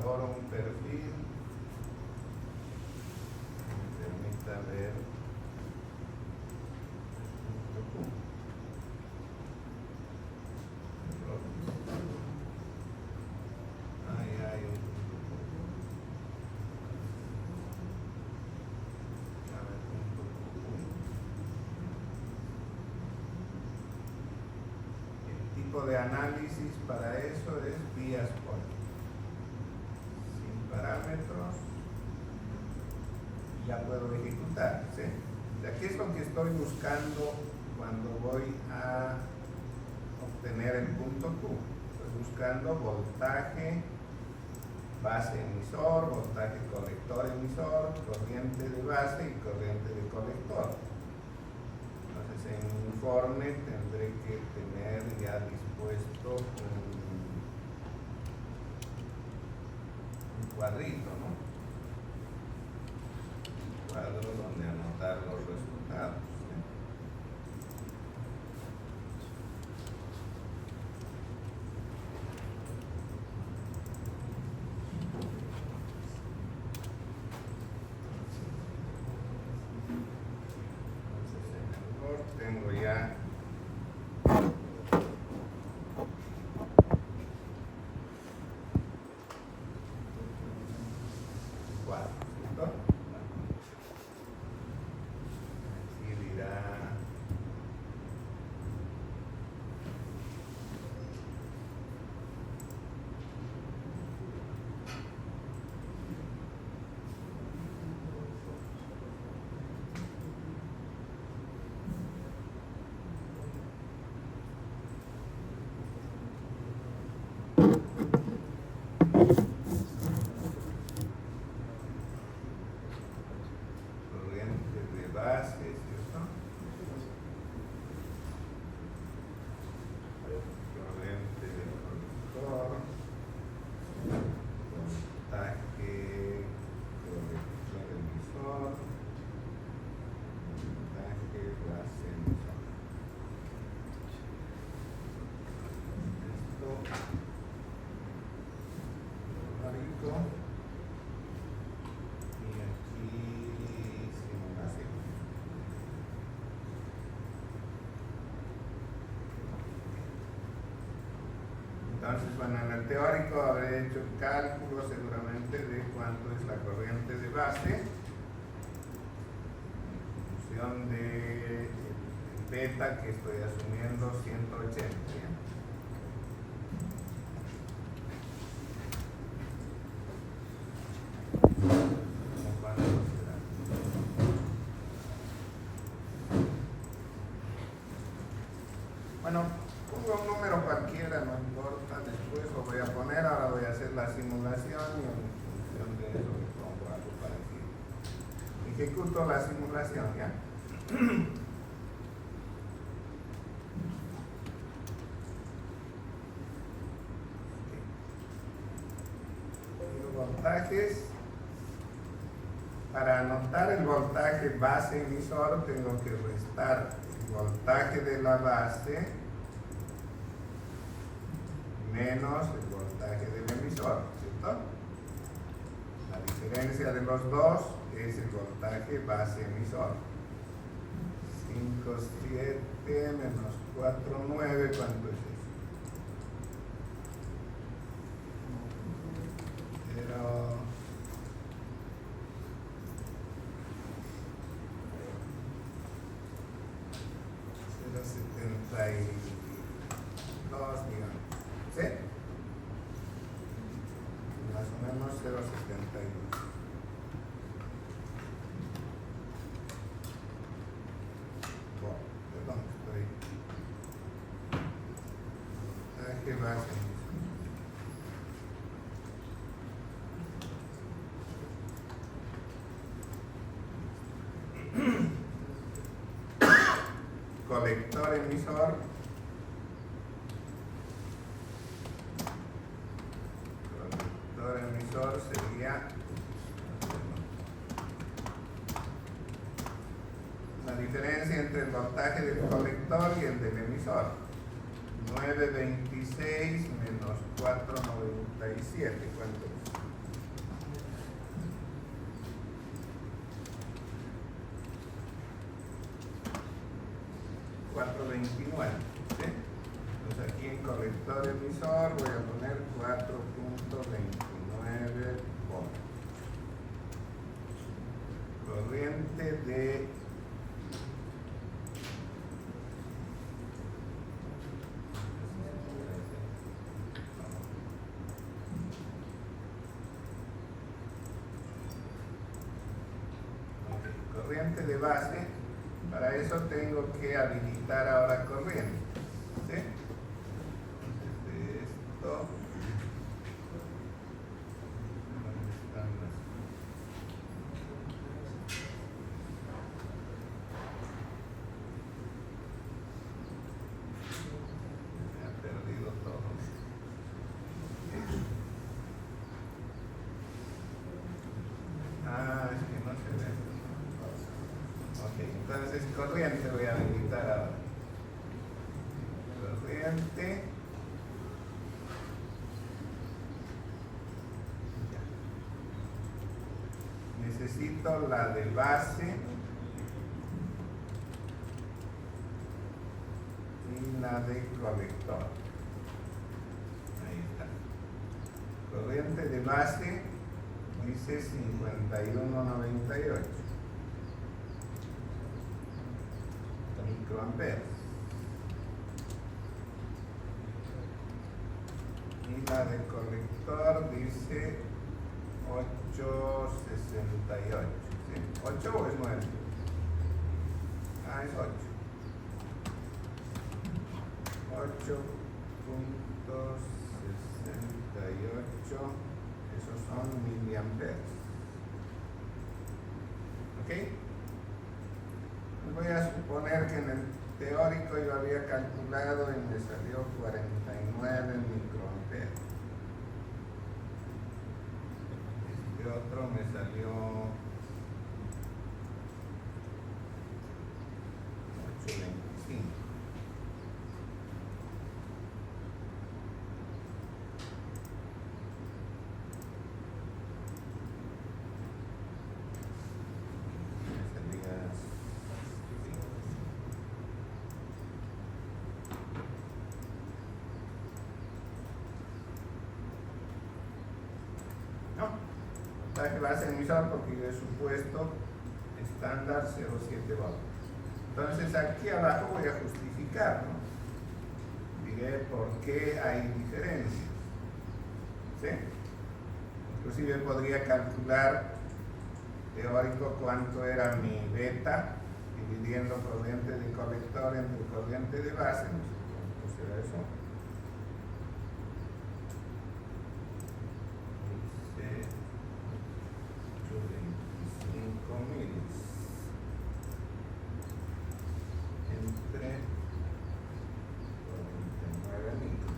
elaboro un perfil que me permita ver de análisis para eso es vías point, sin parámetros, ya puedo ejecutar, ¿sí? De aquí es lo que estoy buscando cuando voy a obtener el punto Q. Estoy buscando voltaje base emisor, voltaje colector emisor, corriente de base y corriente de colector. Entonces en mi informe tendré que tener ya dispuesto un cuadrito, ¿no? Un cuadro donde anotar los resultados, ¿sí? Entonces en el Word tengo ya corriente de base, ¿cierto? Corriente de colector, voltaje colector emisor, voltaje base emisor. Esto lo y aquí simulación. Entonces, bueno, en el teórico habré hecho el cálculo seguramente de cuánto es la corriente de base en función de el beta que estoy asumiendo 180. ¿Ya? Bueno, pongo un número cualquiera, no importa, después lo voy a poner, ahora voy a hacer la simulación y en función de eso le pongo algo parecido. Ejecuto la simulación, ¿ya? Los voltajes, para anotar el voltaje base emisor tengo que restar el voltaje de la base menos el voltaje del emisor, ¿cierto? La diferencia de los dos es el voltaje base emisor. 5,7 menos 4,9, ¿cuánto es eso? 0,72, digamos, ¿sí? Más o menos 0,72. Perdón, estoy. Voltaje base. Colector emisor. Colector emisor sería la diferencia entre el voltaje del colector y el del emisor. 9,26 menos 4,97, ¿cuánto es? 429. ¿Sí? Entonces aquí en colector emisor voy a poner 4.29 volts. Corriente de corriente de base. Para eso tengo que habilitar ahora corriente. ¿Sí? Entonces de esto, ¿dónde están las? Se ha perdido todo. Ah, es que no se ve. Ok, entonces corriente voy a habilitar ahora. Corriente. Ya. Necesito la de base y la de colector. Ahí está. Corriente de base dice 5198 microamperes. Y la de colector dice 868. ¿Sí? ¿8 o es 9? Ah, es 8. 8.68. Esos son miliamperes. ¿Ok? Voy a suponer que en el teórico yo había calculado y me salió 49 microamperes. Este otro me salió 825. Voltaje base emisor porque yo he supuesto estándar 0,7 volts. Entonces aquí abajo voy a justificar, ¿no? Diré por qué hay diferencias. ¿Sí? Inclusive podría calcular teórico cuánto era mi beta dividiendo corriente de colector entre corriente de base. No sé cuánto será eso. Dice 825 milis entre 49 micros.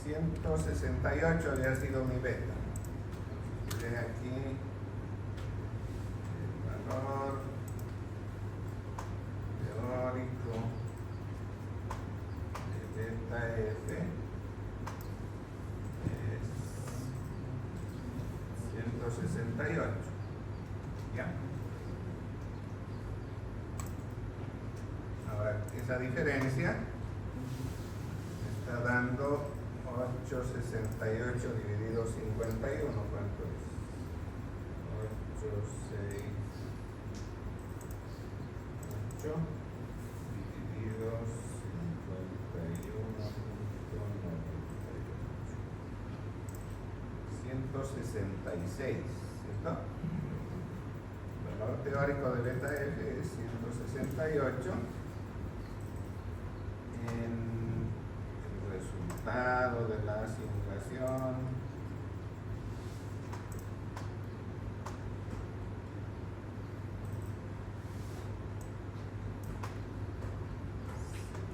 168 había sido mi beta. Entonces aquí el valor teórico de beta F es 168. ¿Ya? Ahora, esa diferencia me está dando 868 dividido 51. ¿Cuánto es? 868 dividido 51.98. 166, ¿cierto? El valor teórico de beta F es 168. En el resultado de la simulación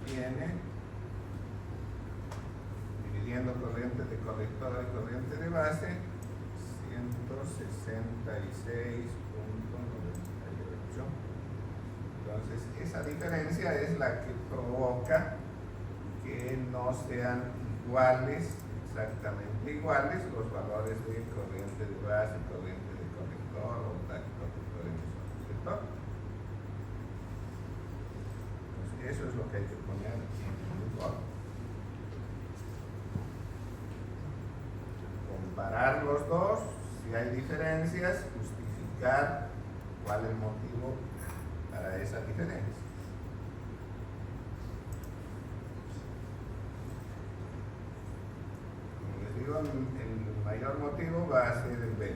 tiene, dividiendo corriente de colector y corriente de base, 166.98. Entonces esa diferencia es la que provoca que no sean iguales, exactamente iguales, los valores de corriente de base, corriente de colector, voltaje colector emisor, ¿cierto? Entonces Eso es lo que hay que poner en el informe. Comparar los dos, si hay diferencias, justificar cuál es el motivo para esa diferencia. Como les digo, el mayor motivo va a ser el B.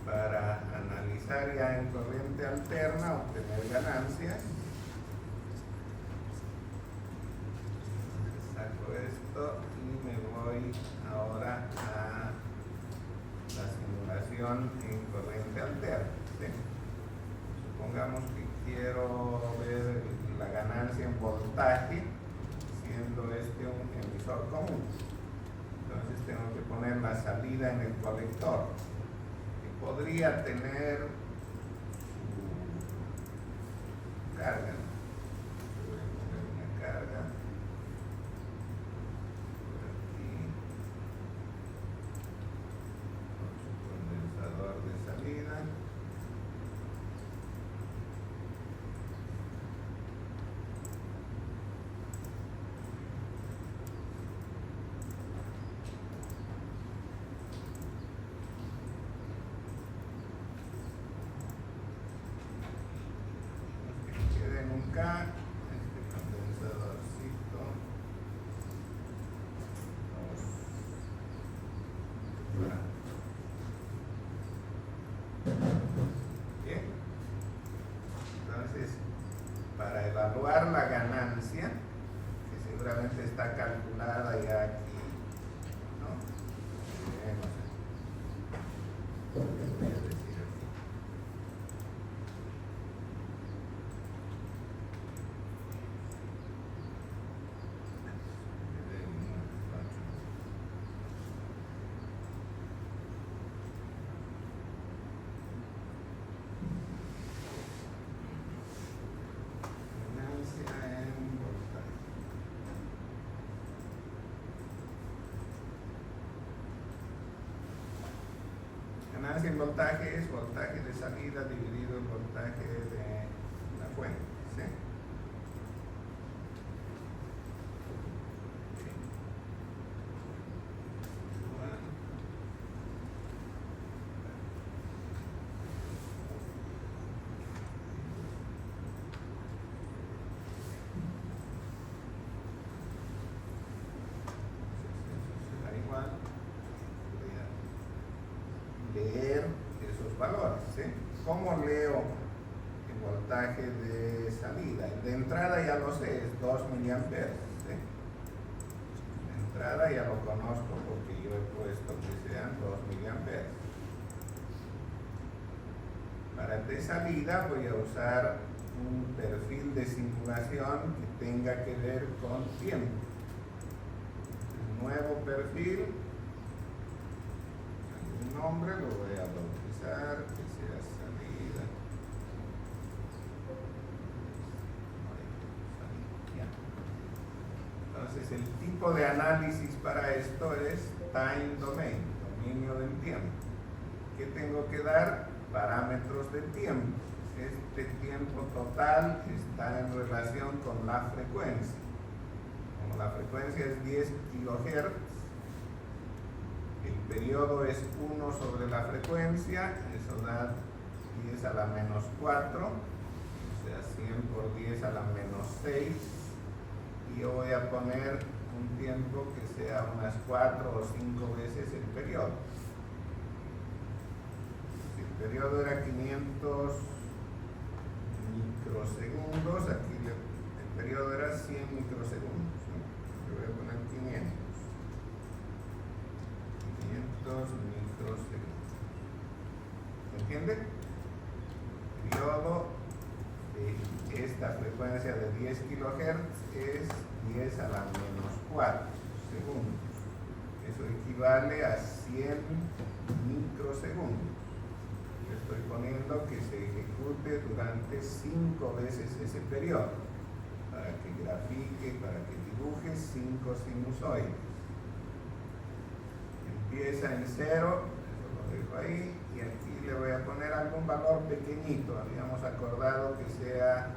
Para analizar ya en corriente alterna, obtener ganancias, saco esto y me voy ahora a la simulación en corriente alterna, ¿sí? Supongamos que quiero ver la ganancia en voltaje, siendo este un emisor común. Entonces tengo que poner la salida en el colector, que podría tener su carga. Voy a poner una carga por aquí, con su condensador de salida. Acá, este condensadorcito, bien. Entonces, para evaluar la ganancia, que seguramente está calculada ya aquí, ¿no? ¿Qué voy a decir aquí? Ganancia en voltaje es voltaje de salida dividido el voltaje de la fuente, ¿sí? Leer esos valores, ¿sí? ¿Cómo leo el voltaje de salida? De entrada ya lo sé, es 2 miliamperes, ¿sí? De entrada ya lo conozco porque yo he puesto que sean 2 miliamperes. Para el de salida voy a usar un perfil de simulación que tenga que ver con tiempo. El nuevo perfil, nombre lo voy a bautizar, que sea salida. Entonces el tipo de análisis para esto es time domain, dominio del tiempo. ¿Qué tengo que dar? Parámetros de tiempo. Este tiempo total está en relación con la frecuencia. Como la frecuencia es 10 kHz, el periodo es 1 sobre la frecuencia, eso da 10 a la menos 4, o sea 100 por 10 a la menos 6, y yo voy a poner un tiempo que sea unas 4 o 5 veces el periodo. Si el periodo era 500 microsegundos, aquí el periodo era 100 microsegundos, ¿no? Yo voy a poner 500 microsegundos. ¿Se entiende? El periodo de esta frecuencia de 10 kHz es 10 a la menos 4 segundos. Eso equivale a 100 microsegundos. Yo estoy poniendo que se ejecute durante 5 veces ese periodo, para que grafique, para que dibuje 5 sinusoides. Empieza en 0, eso lo dejo ahí, y aquí le voy a poner algún valor pequeñito. Habíamos acordado que sea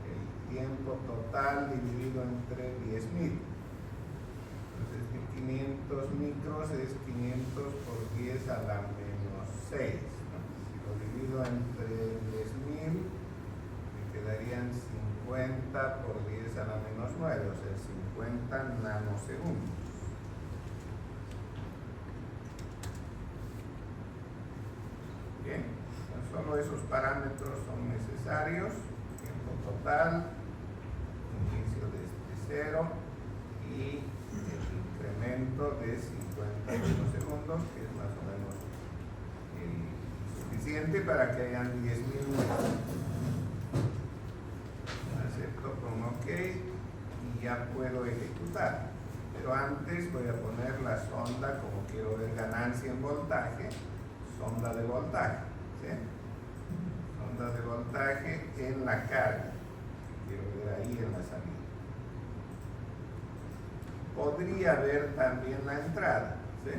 el tiempo total dividido entre 10.000. Entonces 500 micros es 500 por 10 a la menos 6, ¿no? Si lo divido entre 10.000, me quedarían 50 por 10 a la menos 9, o sea 50 nanosegundos. Bien, solo esos parámetros son necesarios. Tiempo total, inicio desde 0 y el incremento de 50 nanosegundos, que es más o menos suficiente para que hayan 10.000 números. Acepto con OK y ya puedo ejecutar. Pero antes voy a poner la sonda, como quiero ver ganancia en voltaje, sonda de voltaje, ¿sí? Sonda de voltaje en la carga, quiero ver ahí en la salida. Podría ver también la entrada, ¿sí?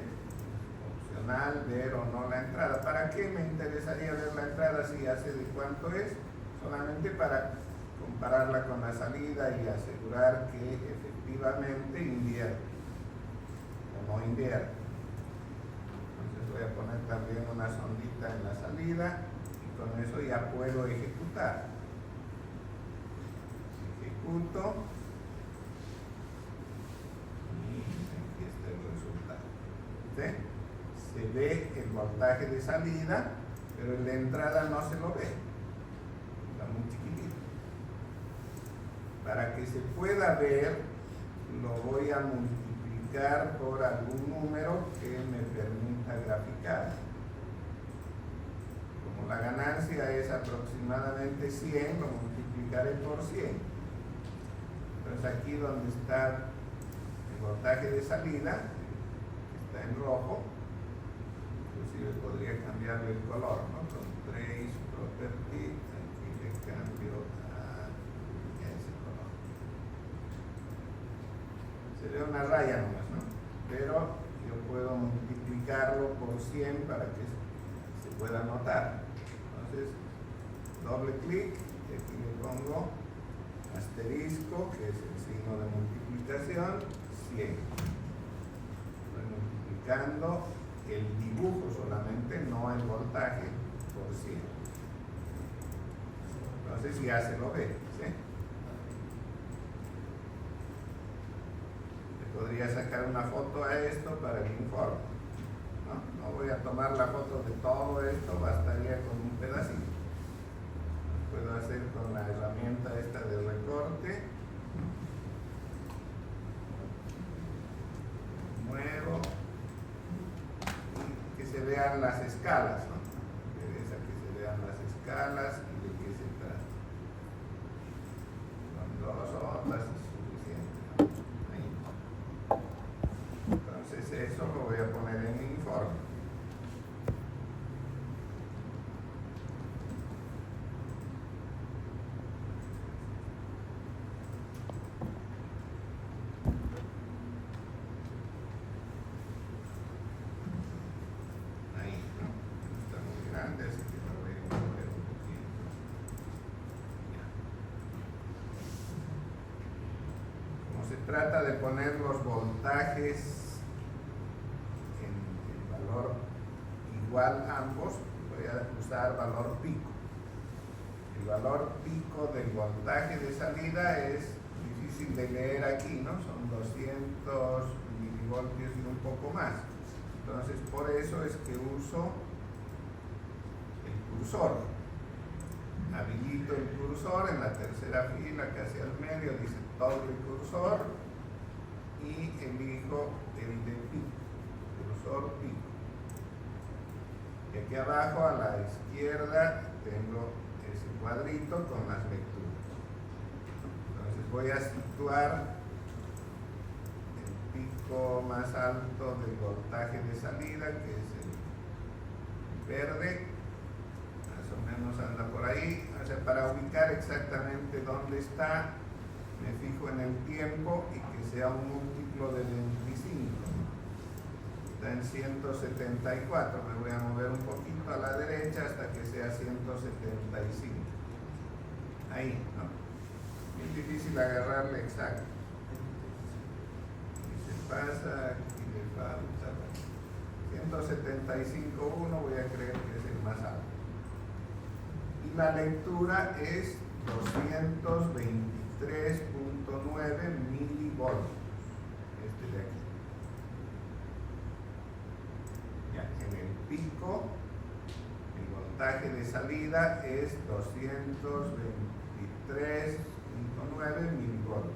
Opcional ver o no la entrada. ¿Para qué me interesaría ver la entrada si ya sé de cuánto es? Solamente para compararla con la salida y asegurar que efectivamente invierte o no invierte. Voy a poner también una sondita en la salida y con eso ya puedo ejecutar. Ejecuto y aquí está el resultado. ¿Sí? Se ve el voltaje de salida, pero el de entrada no se lo ve. Está muy chiquitito. Para que se pueda ver, lo voy a multiplicar por algún número que me permita graficar. Como la ganancia es aproximadamente 100, lo multiplicaré por 100. Entonces aquí donde está el voltaje de salida, que está en rojo, inclusive podría cambiarle el color, ¿no? Con Trace Property, aquí le cambio a ese color. Se ve una raya nomás, ¿no? Pero yo puedo multiplicarlo por 100 para que se pueda notar. Entonces, doble clic y aquí le pongo asterisco, que es el signo de multiplicación, 100. Estoy multiplicando el dibujo solamente, no el voltaje, por 100. Entonces ya se lo ve, ¿sí? Podría sacar una foto a esto para el informe, ¿no? No voy a tomar la foto de todo esto, bastaría con un pedacito. Lo puedo hacer con la herramienta esta de recorte. Muevo y que se vean las escalas, ¿no? Me interesa que se vean las escalas y de qué se trata. Con dos ondas es suficiente, ¿no? Entonces eso lo voy a poner en mi informe. Ahí, ¿no? Está muy grande, así que lo voy a mover un poquito. Ya. Como se trata de poner los voltajes igual ambos, voy a usar valor pico. El valor pico del voltaje de salida es difícil de leer aquí, ¿no? Son 200 milivoltios y un poco más. Entonces, por eso es que uso el cursor. Habilito el cursor en la tercera fila, casi al medio, dice toggle cursor y elijo el de pico, cursor pico. Y aquí abajo a la izquierda tengo ese cuadrito con las lecturas. Entonces voy a situar el pico más alto del voltaje de salida, que es el verde, más o menos anda por ahí. O sea, para ubicar exactamente dónde está, me fijo en el tiempo y que sea un múltiplo de 25. está en 174. Me voy a mover un poquito a la derecha hasta que sea 175. Ahí, ¿no? Es difícil agarrarle exacto. Aquí se pasa, aquí le falta. 175.1 voy a creer que es el más alto. Y la lectura es 223.9 milivolts. Este de aquí. Ya, en el pico, el voltaje de salida es 223.9 milivolts.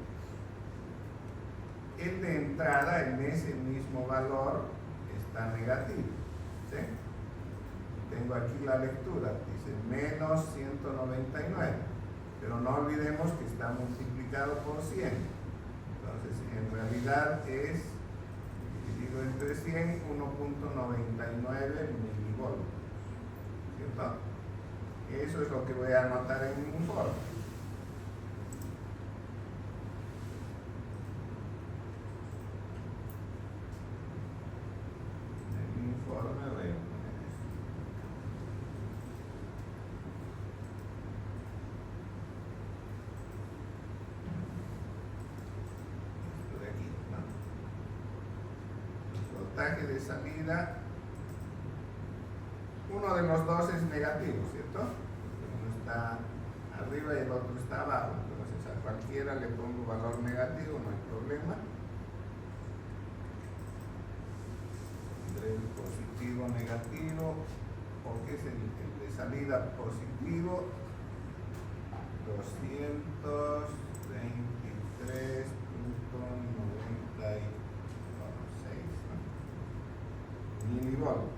El de entrada, en ese mismo valor, está negativo. ¿Sí? Tengo aquí la lectura, dice menos 199, pero no olvidemos que está multiplicado por 100. Entonces, en realidad es dividido entre 100, 1.99 milivolts. ¿Cierto? Eso es lo que voy a anotar en mi informe. Voltaje de salida, uno de los dos es negativo, ¿cierto? Uno está arriba y el otro está abajo, entonces a cualquiera le pongo valor negativo, no hay problema. Entre el positivo negativo, porque es el de salida positivo, 223.96 milivolts.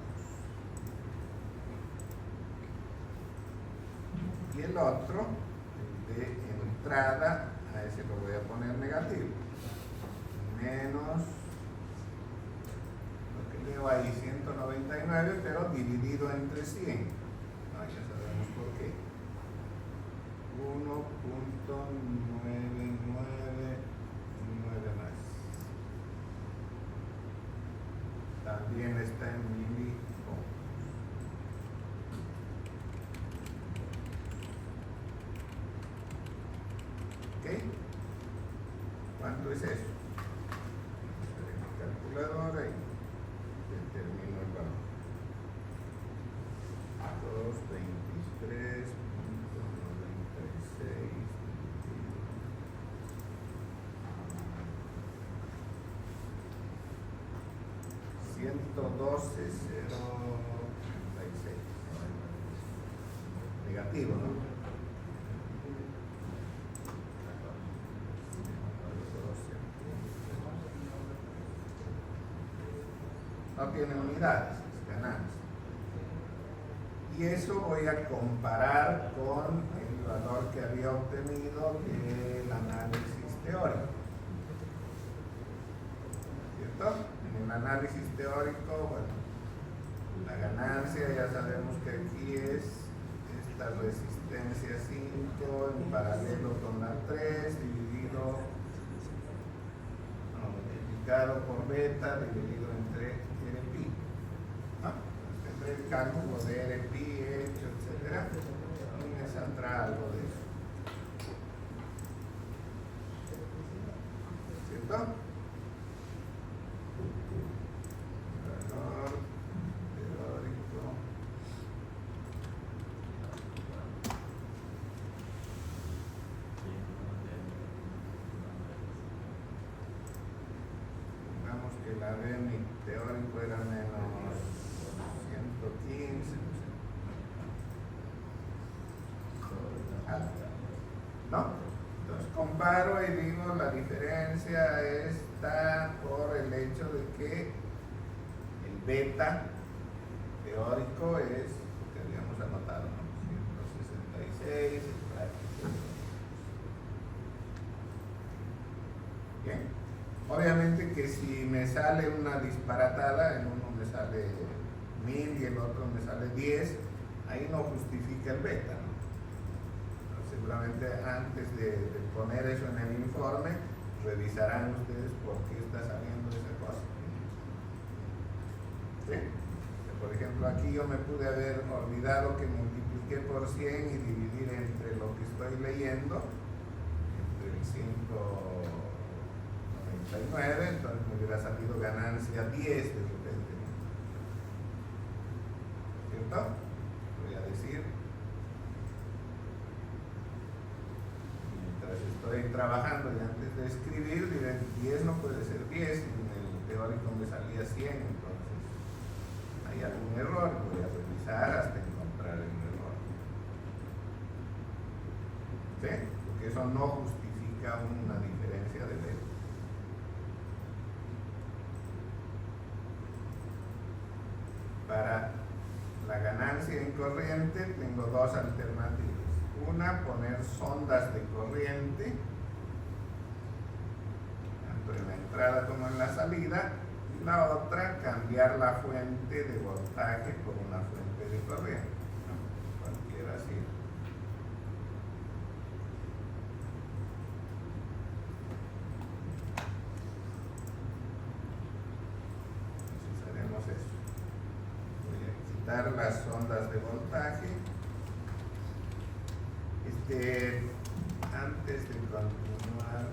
Y el otro, el de entrada, a ese lo voy a poner negativo. Menos, lo que leo ahí, 199, pero dividido entre 100. No, ya sabemos por qué. 1.999 más. También está en milivolts. ¿Ok? ¿Cuánto es eso? Usaré mi calculadora y determino el valor. 223.96 112.036. Negativo, ¿no? No tiene unidades, es ganancia. Y eso voy a comparar con el valor que había obtenido del análisis teórico. ¿Cierto? En el análisis teórico, bueno, la ganancia ya sabemos que aquí es esta resistencia 5 en paralelo con la 3 dividido, no, multiplicado por beta dividido entre RPi. ¿No? Tendré el cálculo de RPi hecho, etcétera, y me saldrá algo de eso. ¿Cierto? Valor teórico. Digamos que la B mi teórico era menos 115, ¿no? Entonces comparo y digo la diferencia está por el hecho de que el beta teórico es lo que habíamos anotado, ¿no? 166, el práctico. Bien. Obviamente que si me sale una disparatada, en uno me sale 1000 y el otro me sale 10, ahí no justifica el beta, ¿no? Seguramente antes de poner eso en el informe, revisarán ustedes por qué está saliendo esa cosa. ¿Sí? Por ejemplo, aquí yo me pude haber olvidado que multipliqué por 100 y dividir entre lo que estoy leyendo, entre el 199, entonces me hubiera salido ganancia 10 de repente. ¿Cierto? Voy a decir, mientras estoy trabajando y antes de escribir, diré 10 no puede ser 10, en el teórico me salía 100, entonces hay algún error, voy a revisar hasta encontrar el error. ¿Sí? Porque eso no justifica una diferencia de ley. Para la ganancia en corriente tengo dos alternativas. Una, poner sondas de corriente, tanto en la entrada como en la salida. Y la otra, cambiar la fuente de voltaje por una fuente de corriente, ¿no? Cualquiera así. Entonces haremos eso. Voy a quitar las ondas de voltaje. Antes de continuar,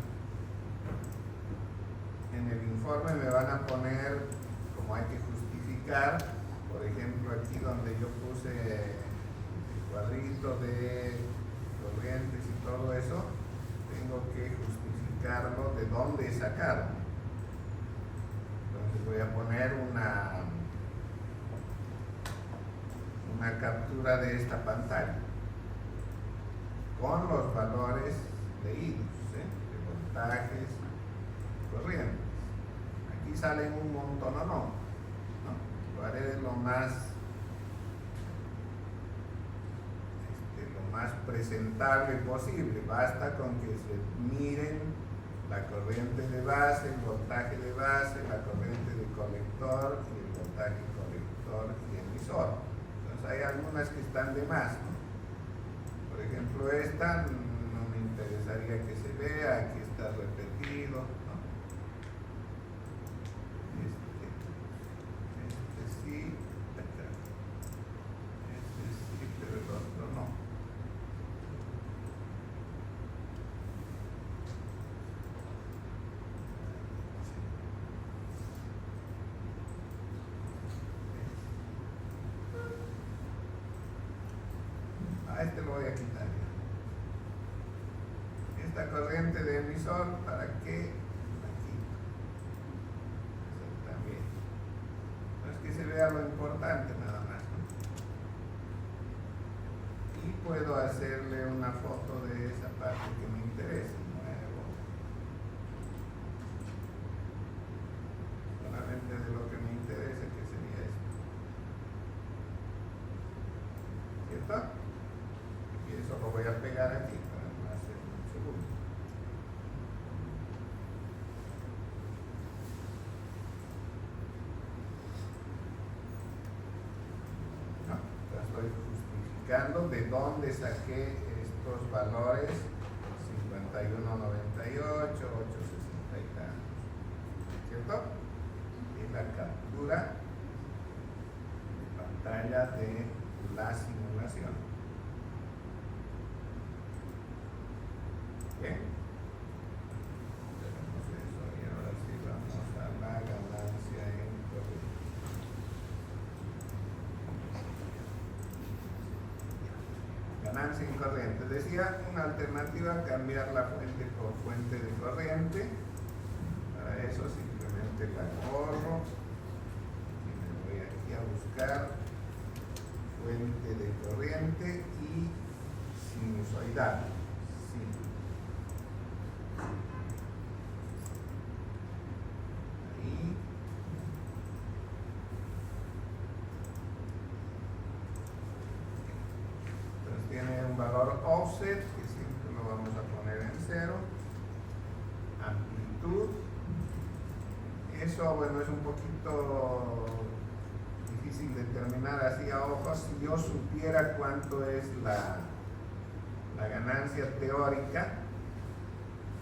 en el informe me van a poner, como hay que justificar, por ejemplo aquí donde yo puse el cuadrito de corrientes y todo eso, tengo que justificarlo de dónde he sacado. Entonces voy a poner una captura de esta pantalla con los valores leídos, de voltajes, corrientes. Aquí salen un montón o no. Lo haré lo más presentable posible. Basta con que se miren la corriente de base, el voltaje de base, la corriente de colector y el voltaje colector y emisor. Entonces hay algunas que están de más, ¿no? Por ejemplo, esta no me interesaría que se vea, aquí está repetido, ¿no? Este sí, pero el otro no. Este lo voy a quitar ya. Esta corriente de emisor, ¿para qué? Aquí. Eso también. No es que se vea lo importante nada más, ¿no? Y puedo hacerle una foto de esa parte que me interesa. Solamente de lo que me interesa, que sería esto. ¿Cierto? Y eso lo voy a pegar aquí para no hacer mucho ruido. No, ya estoy justificando de dónde saqué estos valores 51.98, 8.60 y tantos. ¿Cierto? Y la captura de pantalla de la simulación. Bien, tenemos eso y ahora sí vamos a la ganancia en corriente. Ganancia en corriente. Decía una alternativa, cambiar la fuente por fuente de corriente. Para eso simplemente la borro y me voy aquí a buscar fuente de corriente y sinusoidal. Tiene un valor offset que siempre lo vamos a poner en 0. Amplitud, eso bueno es un poquito difícil determinar así a ojos. Si yo supiera cuánto es la ganancia teórica,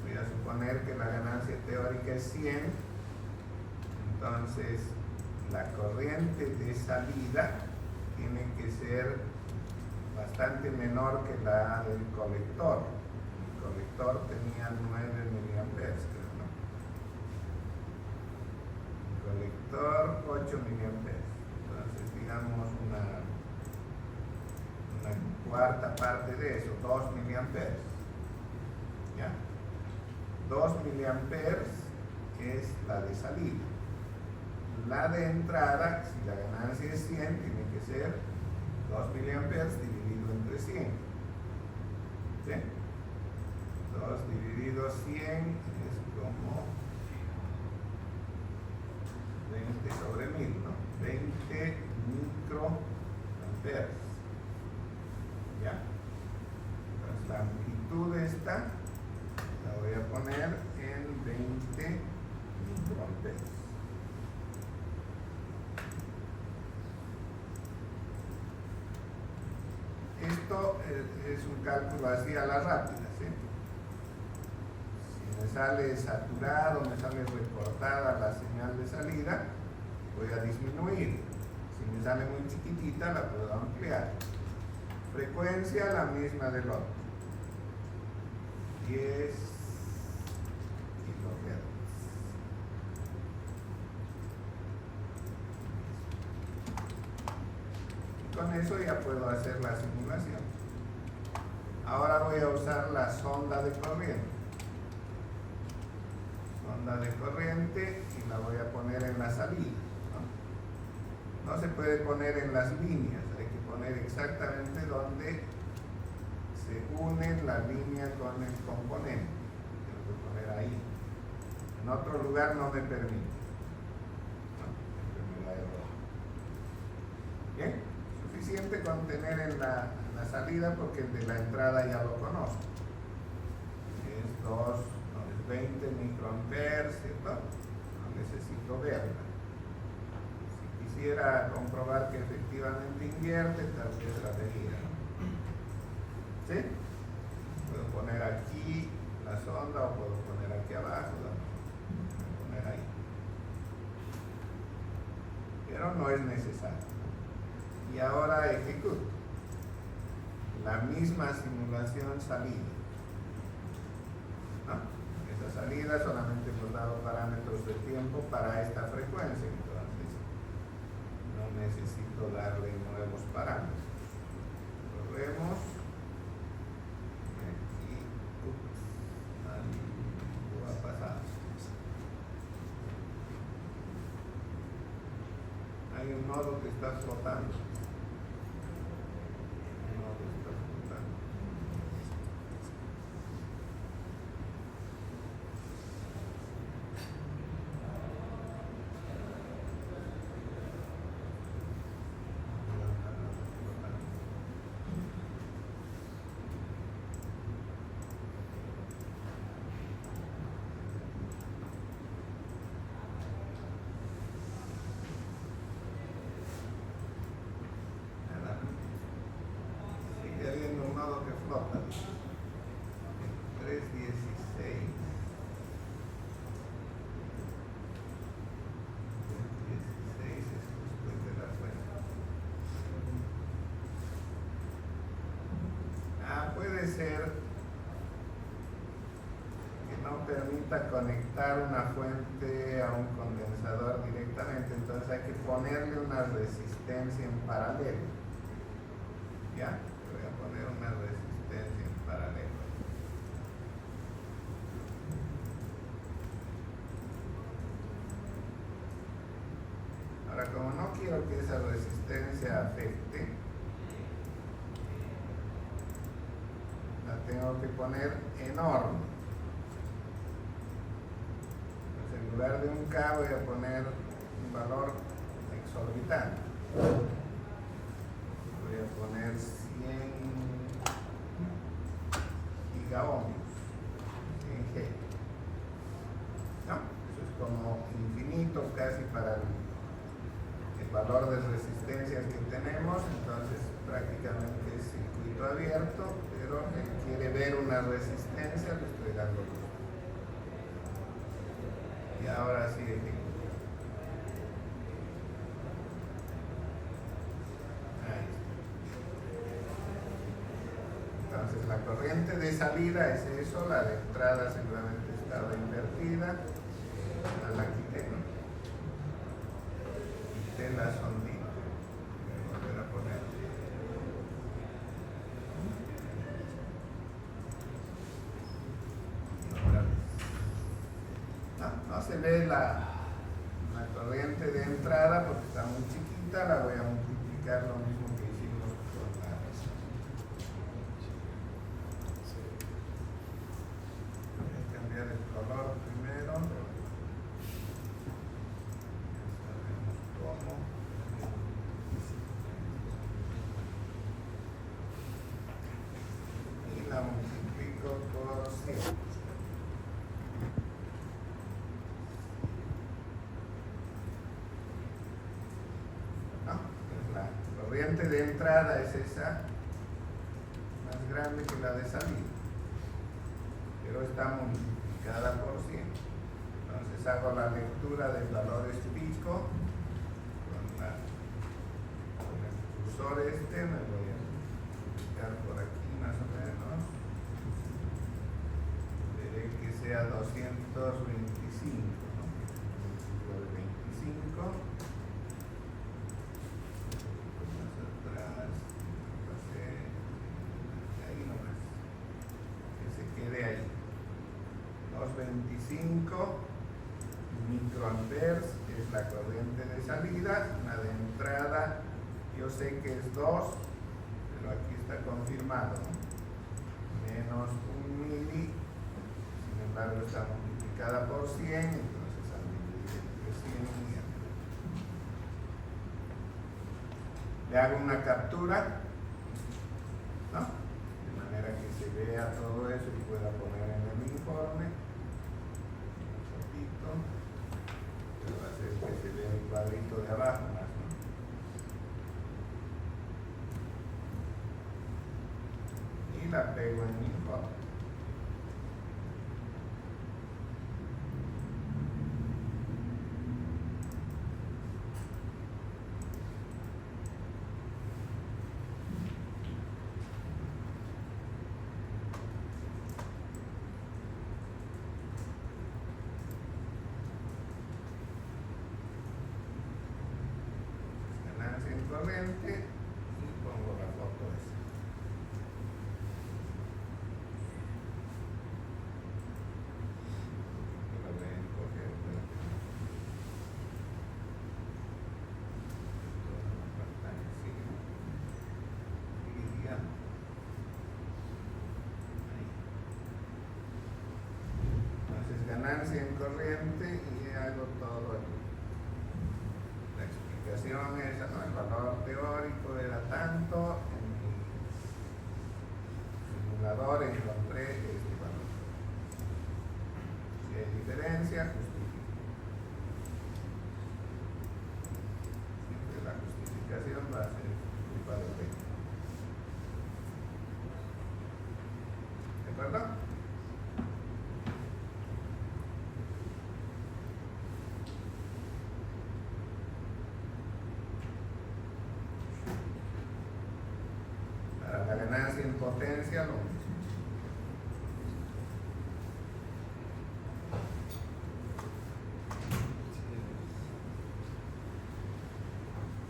voy a suponer que la ganancia teórica es 100, entonces la corriente de salida tiene que ser bastante menor que la del colector. El colector tenía 9 miliamperes, creo, ¿no? El colector 8 miliamperes. Entonces, digamos una cuarta parte de eso, 2 miliamperes. ¿Ya? 2 miliamperes es la de salida. La de entrada, si la ganancia es 100, tiene que ser 2 miliamperes dividido entre 100. ¿Sí? 2 dividido 100 es como 20 sobre 1000, ¿no? 20 microamperes. ¿Ya? Entonces la amplitud esta la voy a poner en 20 microamperes. Esto es un cálculo así a la rápida, ¿sí? Si me sale saturado, me sale recortada la señal de salida, voy a disminuir. Si me sale muy chiquitita, la puedo ampliar. Frecuencia la misma del otro. 10 kilohertz. Con eso ya puedo hacer la simulación. Ahora voy a usar la sonda de corriente. Sonda de corriente y la voy a poner en la salida. No se puede poner en las líneas, hay que poner exactamente donde se une la línea con el componente. Tengo que poner ahí. En otro lugar no me permite. No, me da error. Bien. Suficiente con tener en la salida porque el de la entrada ya lo conozco. Es 20 microamperes, ¿cierto? No necesito verla. Si quisiera comprobar que efectivamente invierte, tal vez la vería, ¿no? ¿Sí? Puedo poner aquí la sonda o puedo poner aquí abajo, ¿no? Puedo poner ahí. Pero no es necesario. Y ahora ejecuto la misma simulación salida, ¿no? Esa salida solamente hemos dado parámetros de tiempo para esta frecuencia, entonces no necesito darle nuevos parámetros. Corremos y algo ha pasado. Hay un nodo que está flotando. Flota. 316. 316 es después de la fuente. Puede ser que no permita conectar una fuente a un condensador directamente, entonces hay que ponerle una resistencia en paralelo. ¿Ya? Voy a poner una resistencia en paralelo. Ahora, como no quiero que esa resistencia afecte, la tengo que poner enorme. Entonces, en lugar de un K voy a poner un valor exorbitante. Voy a poner 100 gigaohmios en G. ¿No? Eso es como infinito casi para el valor de resistencias que tenemos, entonces prácticamente es circuito abierto, pero él quiere ver una resistencia, le estoy dando luz. Y ahora sí ejecuto. la corriente de salida es eso, la de entrada seguramente estaba invertida. La quité, ¿no? Quité la sondita. Voy a volver a poner. No se ve la corriente de entrada porque está muy chiquita. La voy a multiplicar lo mismo que hicimos con la... Voy a cambiar el color primero. Ya sabemos cómo. Y la multiplico por 100. La corriente de entrada es esa, más grande que la de salida, pero está multiplicada por 100. Entonces hago la lectura del valor pico con el cursor me voy a multiplicar por aquí más o menos. Veré que sea 225, ¿no? Por 25. De ahí 225 microamperes es la corriente de salida, la de entrada yo sé que es 2, pero aquí está confirmado, ¿no? Menos 1 mili, sin embargo está multiplicada por 100, entonces al dividir entre 100 le hago una captura, ¿no? Que se vea todo eso y pueda poner en el informe un poquito, pero va a hacer que se vea el cuadrito de abajo más, ¿no? Y la pego en mi informe. Corriente y pongo la foto esa. La voy a encoger para que toda la pantalla siga guiando. Ahí. Entonces ganancia en corriente y hago todo aquí. La explicación es, no, el valor teórico era tanto, en mi simulador encontré este valor. Si hay diferencia, justifico. Siempre la justificación va a ser culpa del B. ¿De acuerdo? La ganancia en potencia lo mismo.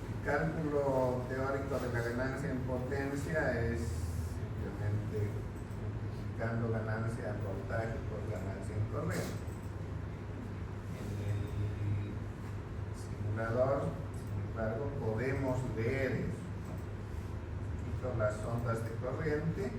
El cálculo teórico de la ganancia en potencia es simplemente multiplicando ganancia en voltaje por ganancia en corriente. En el simulador, sin embargo, podemos leer eso. Las ondas de corriente,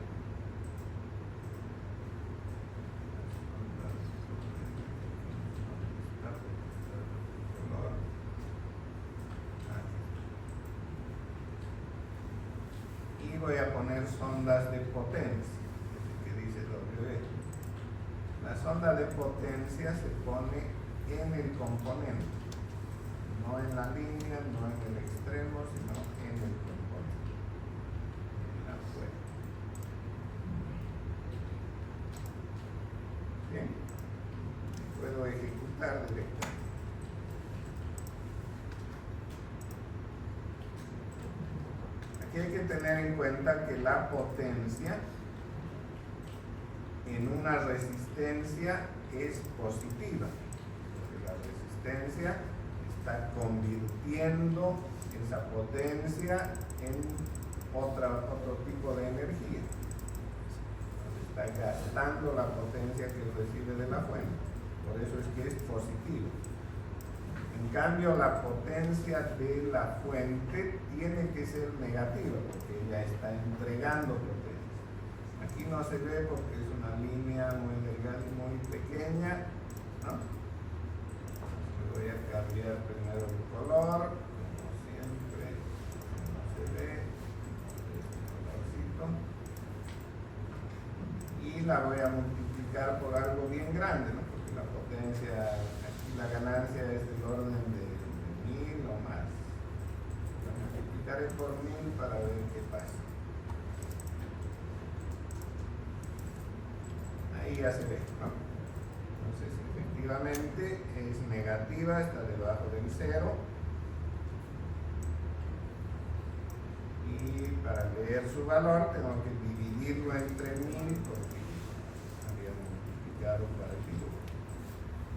y voy a poner sondas de potencia, que dice W. La sonda de potencia se pone en el componente, no en la línea, no en el extremo, sino en el componente. Bien, puedo ejecutar directamente. Aquí hay que tener en cuenta que la potencia una resistencia es positiva, porque la resistencia está convirtiendo esa potencia en otro tipo de energía. Está gastando la potencia que recibe de la fuente, por eso es que es positivo. En cambio, la potencia de la fuente tiene que ser negativa, porque ella está entregando potencia. Aquí no se ve porque es una línea muy delgada y muy pequeña, ¿no? Voy a cambiar primero el color, como siempre, no se ve, este colorcito, y la voy a multiplicar por algo bien grande, ¿no? Porque la potencia, aquí la ganancia es del orden de 1000 o más. La multiplicaré por 1000 para ver qué pasa. Ahí ya se ve, ¿no? Entonces, efectivamente es negativa, está debajo del 0. Y para leer su valor tengo que dividirlo entre 1000 porque había multiplicado para el pico.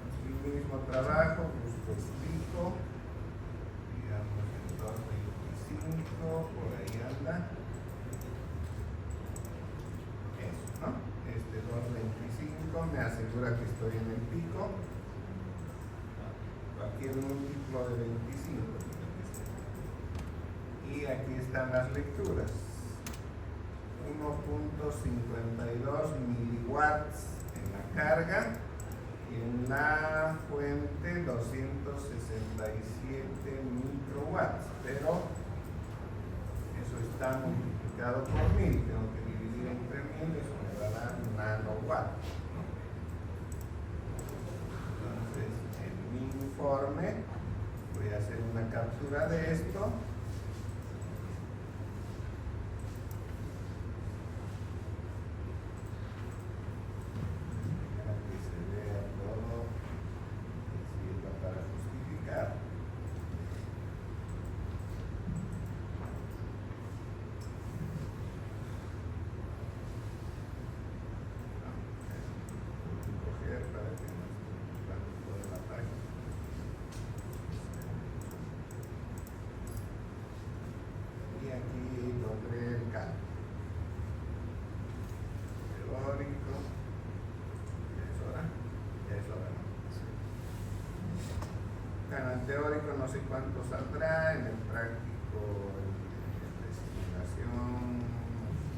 Entonces, el mismo trabajo, busco el pico, digamos en 225, por ahí anda. Eso, ¿no? Este 225 me asegura que estoy en el pico. Cualquier múltiplo de 25. Y aquí están las lecturas. 1.52 miliwatts en la carga y en la fuente 267 microwatts. Pero eso está multiplicado por 1000. Tengo que dividir entre 1000, eso me va a dar nanowatt. Entonces, en mi informe voy a hacer una captura de esto. Teórico no sé cuánto saldrá, en el práctico de estimación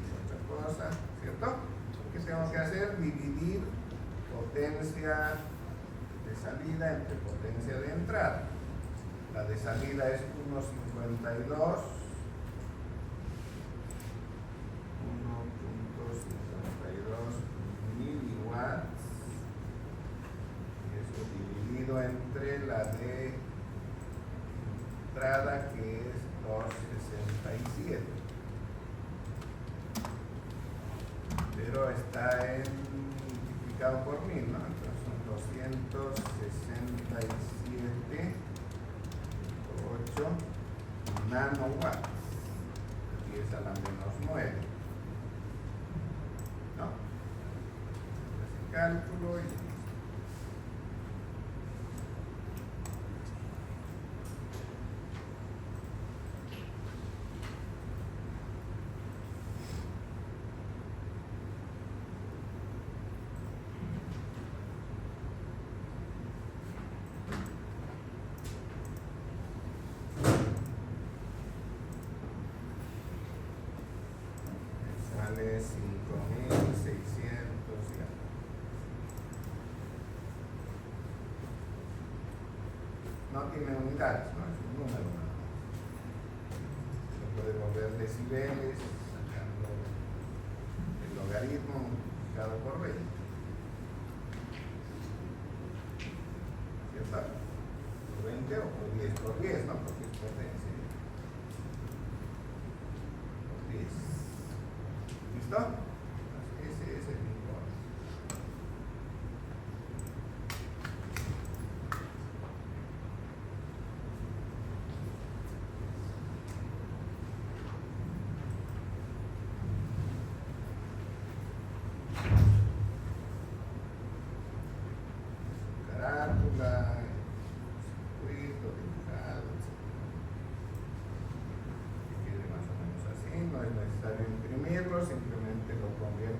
es otra cosa, ¿cierto? ¿Qué tengo que hacer? Dividir potencia de salida entre potencia de entrada. La de salida es 1.52 miliwatts, y eso dividido entre la de entrada, que es 267, pero está multiplicado por 1000, ¿no? Entonces son 267.8 nanowatts, 10 a la menos 9, ¿no? Entonces cálculo y sale 5.600 ya. No tiene unidades, ¿no? Es un número nada más. Se puede volver decibeles sacando el logaritmo multiplicado por 20. ¿Cierto? Por 20 o por 10 por 10, ¿no? Porque es potencia. Por 10. ¿Listo? Ese es el informe. necesario imprimirlo, simplemente lo convierto